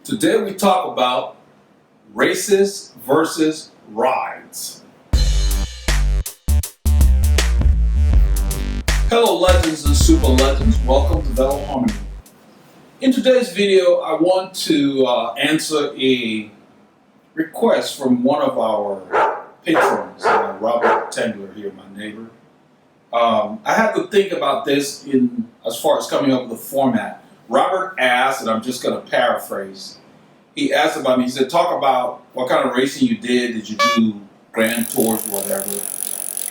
Today we talk about races versus rides. Hello legends and super legends, welcome to Veloharmony. In today's video I want to answer a request from one of our patrons, Robert Tengler here, my neighbor. I had to think about this as far as coming up with a format. Robert asked, and I'm just going to paraphrase, he asked about me, he said, talk about what kind of racing you did you do Grand Tours, whatever,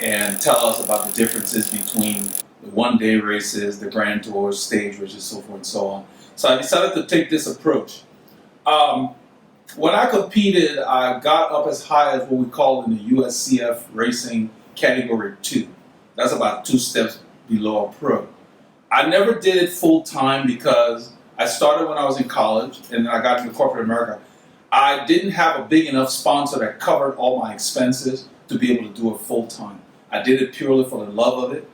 and tell us about the differences between the one-day races, the Grand Tours, stage races, so forth and so on. So I decided to take this approach. When I competed, I got up as high as what we call in the USCF racing category 2. That's about 2 steps below a pro. I never did it full time because I started when I was in college and I got into corporate America. I didn't have a big enough sponsor that covered all my expenses to be able to do it full time. I did it purely for the love of it.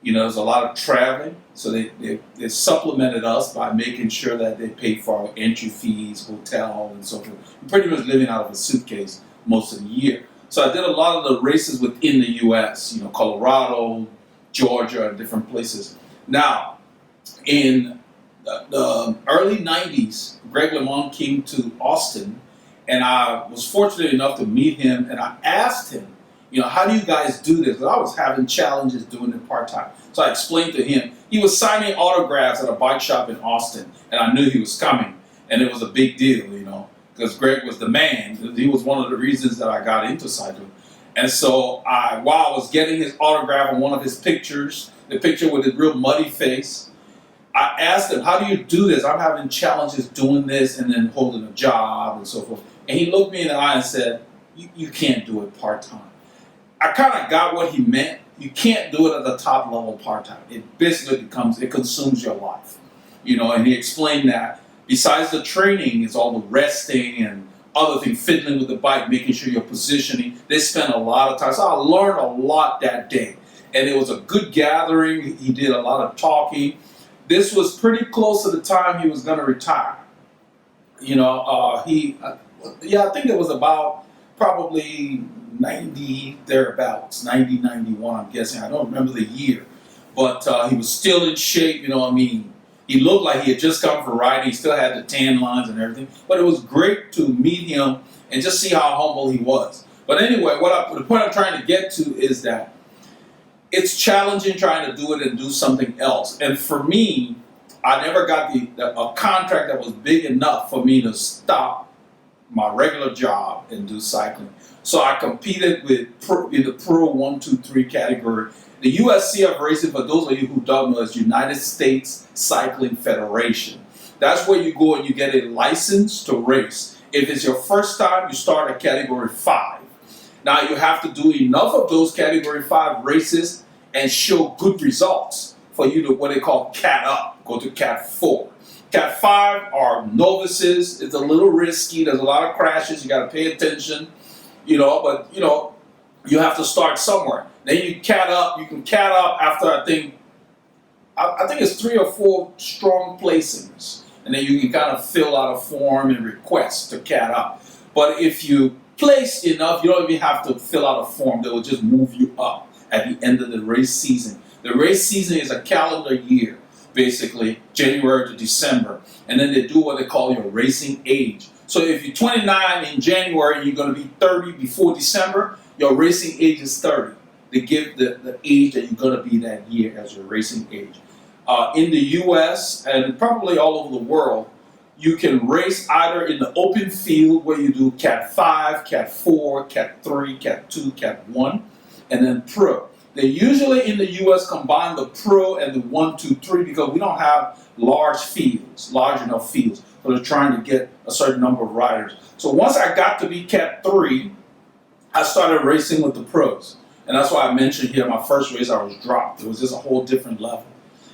You know, there's a lot of traveling, so they supplemented us by making sure that they paid for our entry fees, hotel, and so forth. I'm pretty much living out of a suitcase most of the year. So I did a lot of the races within the U.S., you know, Colorado, Georgia, and different places. Now, in the early 90s, Greg LeMond came to Austin, and I was fortunate enough to meet him, and I asked him, you know, how do you guys do this? Because I was having challenges doing it part-time. So I explained to him. He was signing autographs at a bike shop in Austin, and I knew he was coming, and it was a big deal, you know, because Greg was the man. He was one of the reasons that I got into cycling. And so while I was getting his autograph on one of his pictures, the picture with his real muddy face, I asked him, how do you do this? I'm having challenges doing this and then holding a job and so forth. And he looked me in the eye and said, you can't do it part-time. I kind of got what he meant. You can't do it at the top level part-time. It basically it consumes your life. You know, and he explained that besides the training, it's all the resting and other things, fiddling with the bike, making sure you're positioning. They spend a lot of time. So I learned a lot that day. And it was a good gathering. He did a lot of talking. This was pretty close to the time he was going to retire. You know, I think it was about probably 90, thereabouts, 90, 91, I'm guessing. I don't remember the year. But he was still in shape, you know what I mean? He looked like he had just come from riding. He still had the tan lines and everything. But it was great to meet him and just see how humble he was. But anyway, the point I'm trying to get to is that it's challenging trying to do it and do something else. And for me, I never got a contract that was big enough for me to stop my regular job and do cycling. So I competed in the Pro 1, 2, 3 category. The USCF racing, for those of you who don't know, is United States Cycling Federation. That's where you go and you get a license to race. If it's your first time, you start at category 5. Now you have to do enough of those category 5 races and show good results for you to what they call cat up, go to cat 4. Cat 5 are novices. It's a little risky. There's a lot of crashes. You got to pay attention, you know, but you know, you have to start somewhere. Then you cat up. You can cat up after I think it's 3 or 4 strong placings, and then you can kind of fill out a form and request to cat up. But if you place enough, you don't even have to fill out a form. They will just move you up at the end of the race season. The race season is a calendar year, basically January to December, and then they do what they call your racing age. So if you're 29 in January and you're going to be 30 before December, your racing age is 30. They give the age that you're going to be that year as your racing age. In the U.S. and probably all over the world, you can race either in the open field where you do Cat 5, Cat 4, Cat 3, Cat 2, Cat 1, and then Pro. They usually in the U.S. combine the Pro and the 1, 2, 3 because we don't have large enough fields. So they're trying to get a certain number of riders. So once I got to be Cat 3, I started racing with the pros. And that's why I mentioned here my first race I was dropped. It was just a whole different level.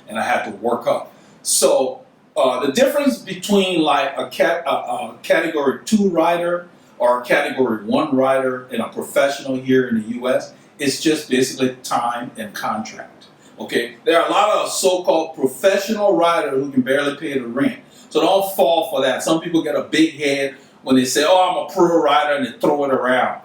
And I had to work up. So the difference between like a category 2 rider or a category 1 rider and a professional here in the U.S. is just basically time and contract. Okay, there are a lot of so-called professional riders who can barely pay the rent. So don't fall for that. Some people get a big head when they say, oh, I'm a pro rider, and they throw it around.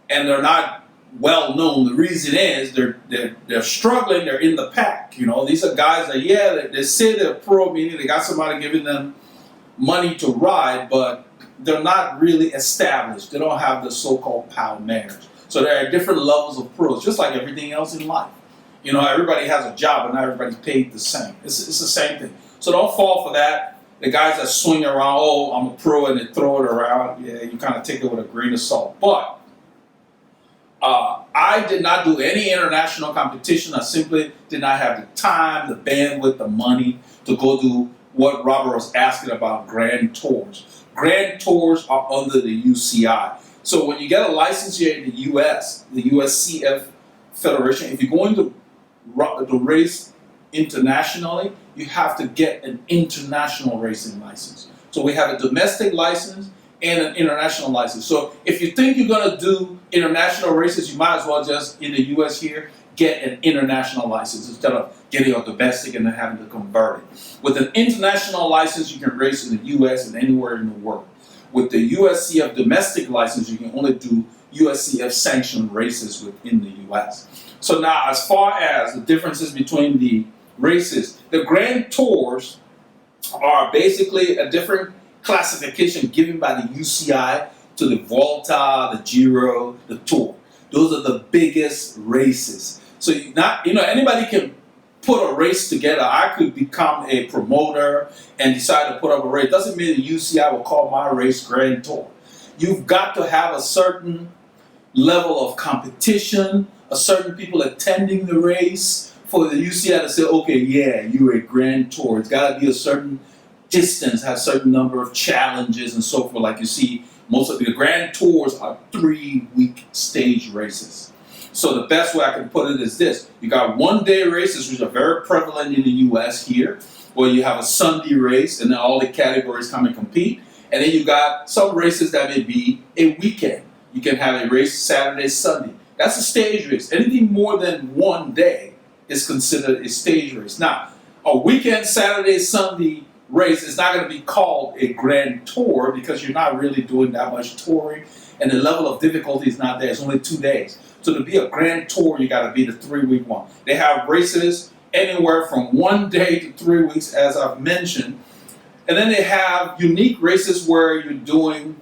And they're not well known. The reason is they're struggling, they're in the pack. You know, these are guys that, yeah, they say they're pro, meaning they got somebody giving them money to ride, but they're not really established. They don't have the so-called pal marriage. So there are different levels of pros, just like everything else in life. You know, everybody has a job, but not everybody's paid the same. It's the same thing. So don't fall for that. The guys that swing around, oh, I'm a pro, and they throw it around, yeah, you kind of take it with a grain of salt. But I did not do any international competition. I simply did not have the time, the bandwidth, the money to go do what Robert was asking about, Grand Tours. Grand Tours are under the UCI. So when you get a license here in the US, the USCF Federation, if you're going to race internationally, you have to get an international racing license. So we have a domestic license and an international license. So if you think you're going to do international races, you might as well just, in the US here, get an international license instead of getting a domestic and then having to convert it. With an international license, you can race in the US and anywhere in the world. With the USCF domestic license, you can only do USCF sanctioned races within the US. So now, as far as the differences between the races, the Grand Tours are basically a different classification given by the UCI to the Volta, the Giro, the Tour. Those are the biggest races. So anybody can put a race together. I could become a promoter and decide to put up a race. Doesn't mean the UCI will call my race Grand Tour. You've got to have a certain level of competition, a certain people attending the race for the UCI to say, okay, yeah, you're a Grand Tour. It's got to be a certain distance, have a certain number of challenges and so forth. Like you see, most of the Grand Tours are 3-week stage races. So the best way I can put it is this. You got one-day races, which are very prevalent in the US here, where you have a Sunday race and then all the categories come and compete. And then you got some races that may be a weekend. You can have a race Saturday, Sunday. That's a stage race. Anything more than one day is considered a stage race. Now, a weekend, Saturday, Sunday race is not going to be called a Grand Tour because you're not really doing that much touring and the level of difficulty is not there. It's only 2 days. So to be a Grand Tour, you got to be the 3-week one. They have races anywhere from 1 day to 3 weeks, as I've mentioned. And then they have unique races where you're doing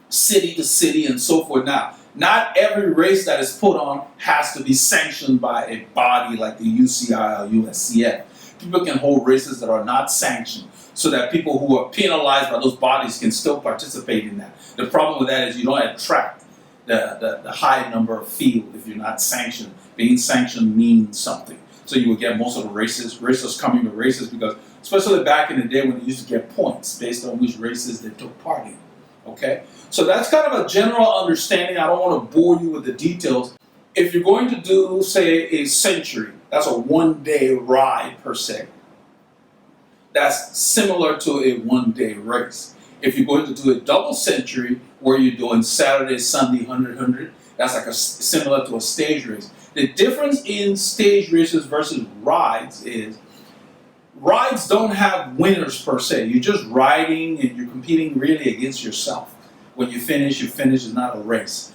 city to city and so forth. Now, not every race that is put on has to be sanctioned by a body like the UCI or USCF. People can hold races that are not sanctioned so that people who are penalized by those bodies can still participate in that. The problem with that is you don't attract the high number of field if you're not sanctioned. Being sanctioned means something. So you would get most of the racers coming to races because, especially back in the day when they used to get points based on which races they took part in. Okay? So that's kind of a general understanding. I don't want to bore you with the details. If you're going to do, say, a century, that's a one-day ride per se. That's similar to a one-day race. If you're going to do a double century where you're doing Saturday, Sunday, 100, that's like similar to a stage race. The difference in stage races versus rides is rides don't have winners per se. You're just riding and you're competing really against yourself. When you finish, it's not a race.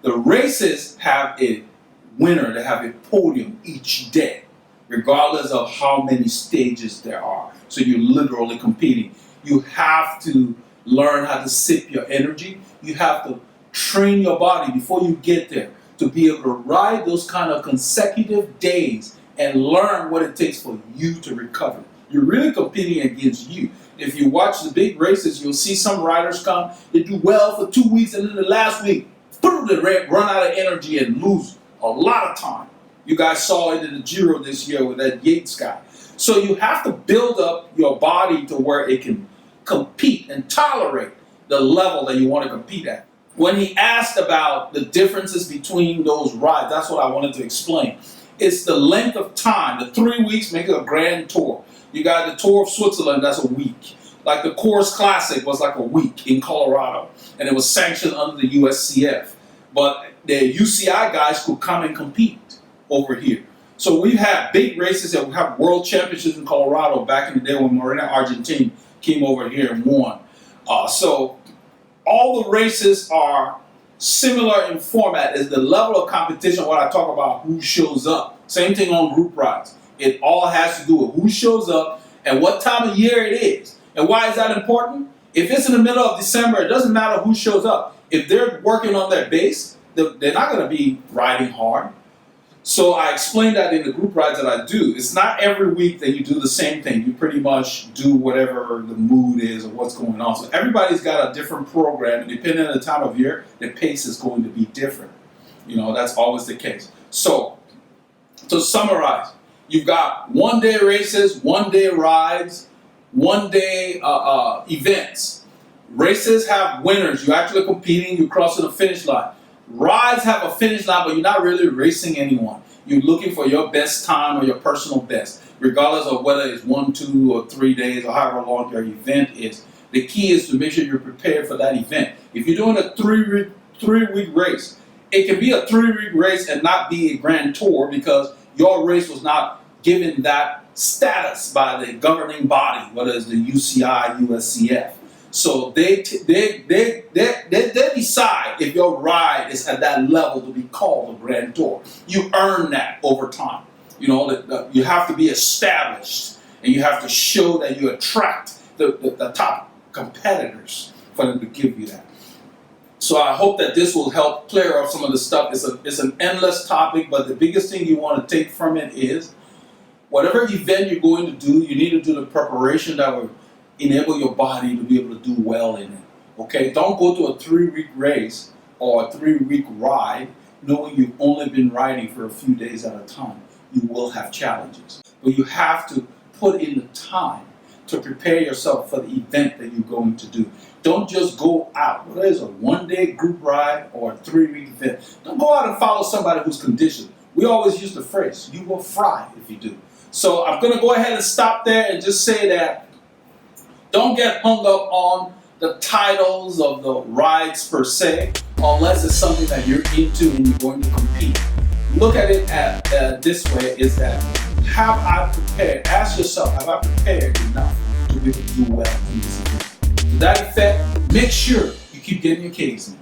The races have a winner, they have a podium each day, regardless of how many stages there are. So you're literally competing. You have to learn how to sip your energy. You have to train your body before you get there to be able to ride those kind of consecutive days and learn what it takes for you to recover. You're really competing against you. If you watch the big races, you'll see some riders come, they do well for 2 weeks, and then the last week, boom, they run out of energy and lose a lot of time. You guys saw it in the Giro this year with that Yates guy. So you have to build up your body to where it can compete and tolerate the level that you want to compete at. When he asked about the differences between those rides, that's what I wanted to explain. It's the length of time. The 3 weeks make it a Grand Tour. You got the Tour of Switzerland, that's a week. Like the Coors Classic was like a week in Colorado, and it was sanctioned under the USCF. But the UCI guys could come and compete over here. So we've had big races, and we have world championships in Colorado back in the day when Morena Argentina came over here and won. So all the races are similar in format. Is the level of competition what I talk about who shows up. Same thing on group rides. It all has to do with who shows up and what time of year it is. And why is that important? If it's in the middle of December, it doesn't matter who shows up. If they're working on their base, they're not going to be riding hard. So I explained that in the group rides that I do. It's not every week that you do the same thing. You pretty much do whatever the mood is or what's going on. So everybody's got a different program, and depending on the time of year, the pace is going to be different. You know, that's always the case. So to summarize, you've got one-day races, one-day rides, one-day events. Races have winners. You're actually competing. You're crossing the finish line. Rides have a finish line, but you're not really racing anyone. You're looking for your best time or your personal best, regardless of whether it's 1, 2, or 3 days or however long your event is. The key is to make sure you're prepared for that event. If you're doing a three-week race, it can be a 3-week race and not be a grand tour because your race was not given that status by the governing body, whether it's the UCI, USCF. So they decide if your ride is at that level to be called a grand tour. You earn that over time. You know, you have to be established, and you have to show that you attract the top competitors for them to give you that. So I hope that this will help clear up some of the stuff. It's an endless topic, but the biggest thing you want to take from it is whatever event you're going to do, you need to do the preparation that will enable your body to be able to do well in it. Okay? Don't go to a 3-week race or a 3-week ride knowing you've only been riding for a few days at a time. You will have challenges. But you have to put in the time to prepare yourself for the event that you're going to do. Don't just go out, whether it's a 1-day group ride or a 3-week event. Don't go out and follow somebody who's conditioned. We always use the phrase, you will fry if you do. So I'm going to go ahead and stop there and just say that don't get hung up on the titles of the rides per se, unless it's something that you're into and you're going to compete. Look at it this way, is that have I prepared? Ask yourself, have I prepared enough to be able to do well in this event? To that effect, make sure you keep getting your K's in.